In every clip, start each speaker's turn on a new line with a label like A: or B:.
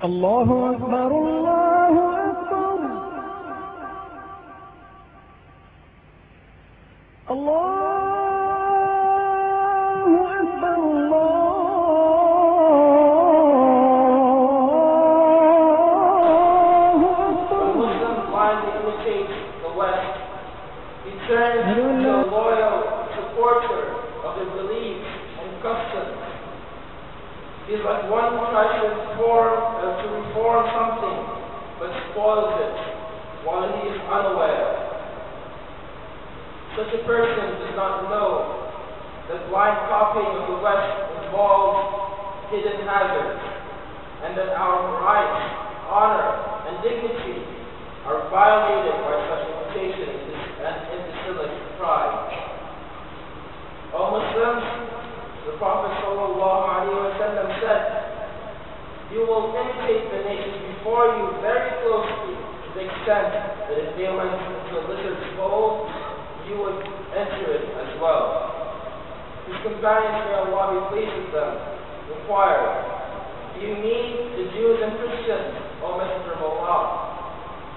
A: الله أكبر الله أكبر الله أكبر الله أكبر.
B: Muslims blindly imitate the West. He turns to a loyal supporter of their beliefs and customs. He is like one who tries to reform something, but spoils it while he is unaware. Such a person does not know that blind copying of the West involves hidden hazards, and that our rights, honor, and dignity are violated by such imitation and imbecilic pride. O Muslims, the Prophet ﷺ said, "You will imitate the nations before you very closely, to the extent that if they went into a lizard's hole, you would enter it as well." His companions, may Allah be pleased with them, inquired, "Do you mean the Jews and Christians, O Messenger of Allah?"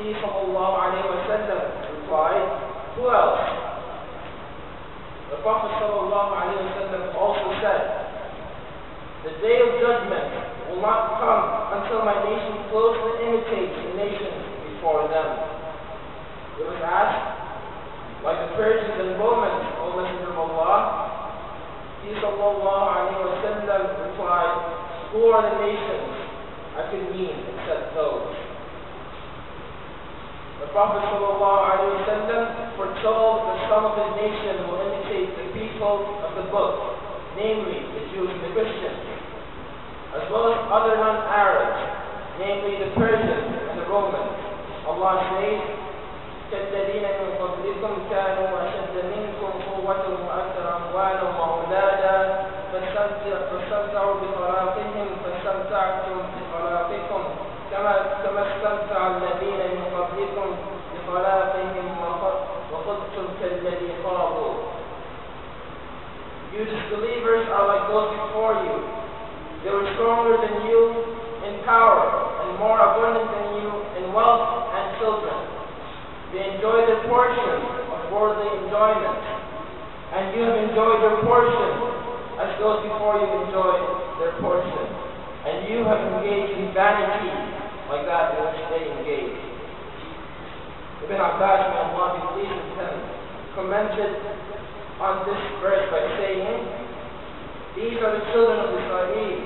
B: He ﷺ replied, "Who else?" The Prophet ﷺ also said, "The day of judgment will not come until my nation closely imitates the nations before them." It was asked, "Like the Persians and Romans, O Messenger of Allah?" He ﷺ replied, "Who are the nations I could mean except those?" The Prophet ﷺ foretold that some of his nation will imitate the people of the book, namely the Jews and the Christians, as well as other non-Arabs, namely the Persians and the Romans. Allah says, كَالَّذِينَ مِنْ قَبْلِكُمْ كَانُوا أَشَدَّ مِنْكُمْ قُوَّةً وَأَكْثَرَ أَمْوَالًا وَأَوْلَادًا فَاسْتَمْتَعُوا بِطَلَاقِهِمْ فَاسْتَمْتَعْتُمْ بِطَلَاقِكُمْ كما استمتع الذين من قبلكم بطلاقهم وخذتم كالذي خاضوا. You disbelievers are like those before you. They were stronger than you in power and more abundant than you in wealth and children. They enjoyed their portion of worldly enjoyment, and you have enjoyed your portion as those before you enjoyed their portion, and you have engaged in vanity like that in which they engaged. Ibn Abbas, may Allah be pleased with him, commented on this verse by saying, "These are the children of Israel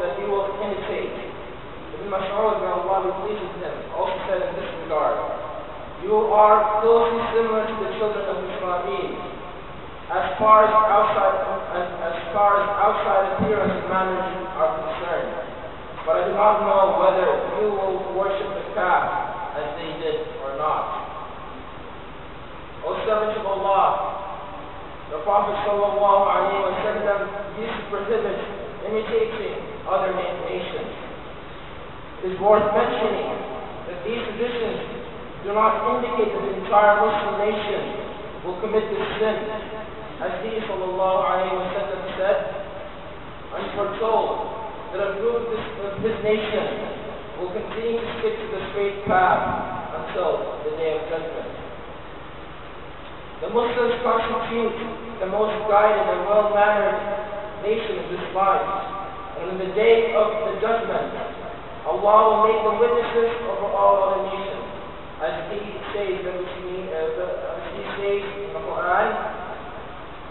B: that you will imitate." Ibn Mas'ud, may Allah be pleased with him, also said in this regard, "You are closely similar to the children of Israel as far as outside appearance and manners are concerned. But I do not know whether you will worship the calf as they did or not." O servants of Allah, the Prophet ﷺ used to prohibit imitating other nations. It is worth mentioning that these traditions do not indicate that the entire Muslim nation will commit this sin. As he ﷺ said, and foretold that a group of his nation will continue to stick to the straight path until the day of judgment. The Muslims constitute the most guided and well-mannered nation of this life, and on the day of the judgment, Allah will make them witnesses over all other nations, as He says in the Qur'an,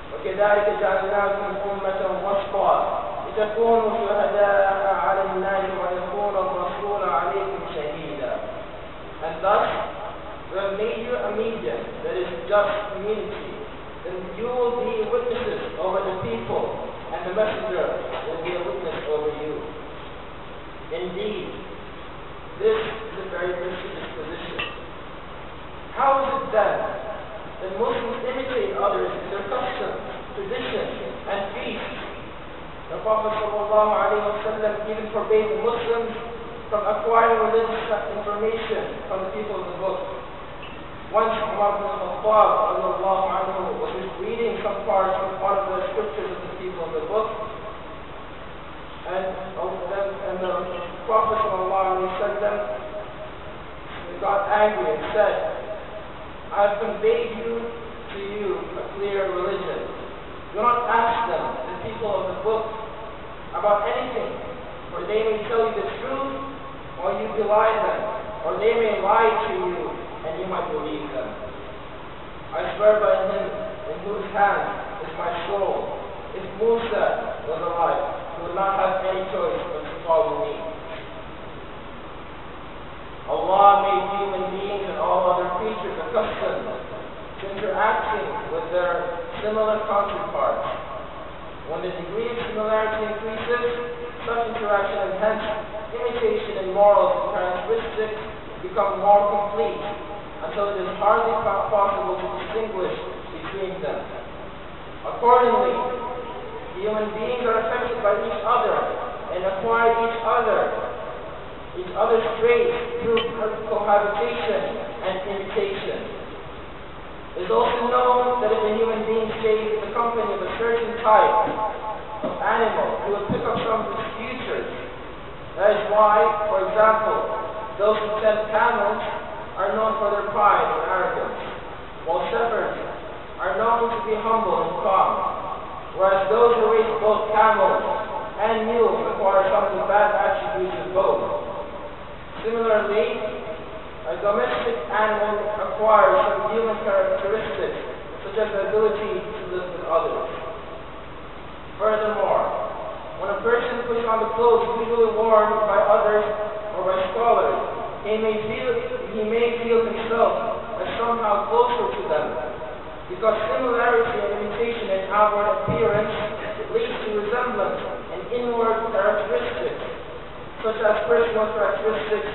B: وَكَذَلِكَ جَعَلْنَاكُمْ أُمَّةً وَسْطًا لِتَكُونُوا شُهَدَاءَ عَلَى النَّاسِ وَيَكُونَ الرَّسُولُ عَلَيْكُمْ شَهِيدًا. And thus, we have made you a medium, that is just community. Then you will be witnesses over the people, and the messenger will be a witness over you. Indeed, this is a very prestigious position. How is it then that Muslims imitate others in their customs, traditions, and feasts? The Prophet ﷺ even forbade the Muslims from acquiring religious information from the people of the book. Once Umar ibn Khattab was reading some parts of one of the scriptures of the people of the book, and Prophet ﷺ got angry and said, I have conveyed to you a clear religion. Do not ask them, the people of the book, about anything, for they may tell you the truth, or you belie them, or they may lie to you, and you might believe them. I swear by him in whose hand is my soul. If Musa was alive, he would not have any choice but to follow me. Allah made human beings and all other creatures accustomed to interacting with their similar counterparts. When the degree of similarity increases, such interaction and hence imitation in morals and characteristics become more complete, until it is hardly possible to distinguish between them. Accordingly, human beings are affected by each other and acquire each other's traits through cohabitation and imitation. It is also known that if a human being stays in the company of a certain type of animal, he will pick up some of its features. That is why, for example, those who tend camels are known for their pride and arrogance, while shepherds are known to be humble and calm, whereas those who raise both camels and mules acquire some of the bad attributes of both. Similarly, a domestic animal acquires some human characteristics, such as the ability to live with others. Furthermore, when a person puts on the clothes usually worn by others or by scholars, he may feel himself as somehow closer to them, because similarity and imitation in outward appearance leads to resemblance in inward characteristics, such as personal characteristics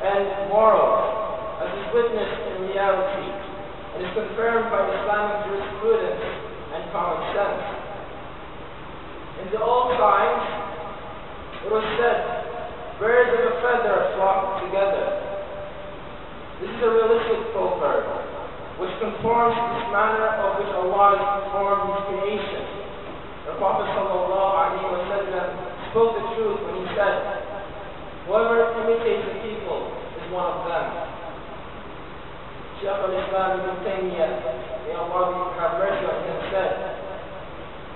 B: and morals, as is witnessed in reality, and is confirmed by Islamic jurisprudence and common sense. In the old times, it was said, birds of a feather flock together. This is a realistic proverb, which conforms to this manner of which Allah has performed His creation. The Prophet ﷺ spoke the truth when he said, whoever imitates the people is one of them. Shaykh al-Islam Ibn Taymiyyah, may Allah have mercy on him, said,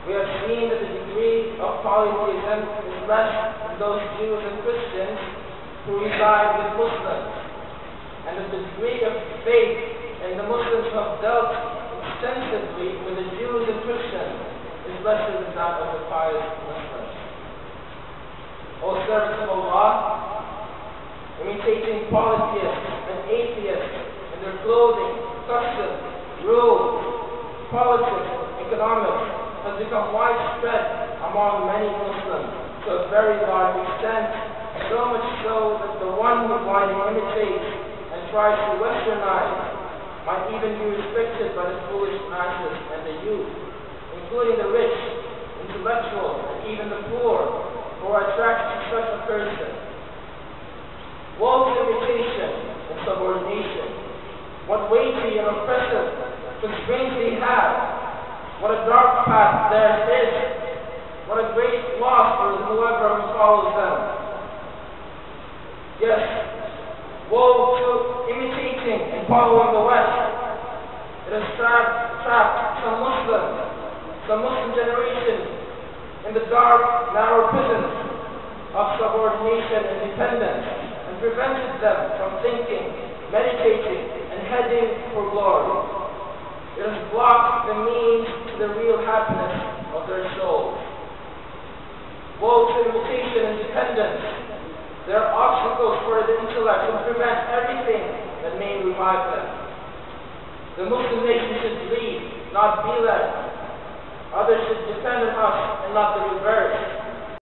B: we have seen that the degree of polytheism is less in those Jews and Christians who reside with Muslims, and that the degree of faith in the Muslims who have dealt extensively with the Jews and Christians is lesser than that of the pious Muslims. O servants of Allah, imitating polytheists and atheists in their clothing, customs, rules, politics, economics has become widespread among many Muslims to a very large extent, so much so that the one who blindly imitates and tries to westernize might even be respected by the foolish masses and the youth, including the rich, intellectuals, and even the poor, who are attracted to such a person. Woe to imitation and subordination. What weighty and oppressive constraints they have. What a dark path there is. What a great loss for whoever follows them. Yes, woe to imitating and following the West. It has trapped some Muslim generation in the dark, narrow prisons of subordination and dependence, and prevented them from thinking, meditating, and heading for glory. It has blocked the means to the real happiness of their souls. Woe to imitation and dependence. There are obstacles for the intellect to prevent everything that may revive them. The Muslim nation should lead, not be led. Others should depend on us and not the reverse.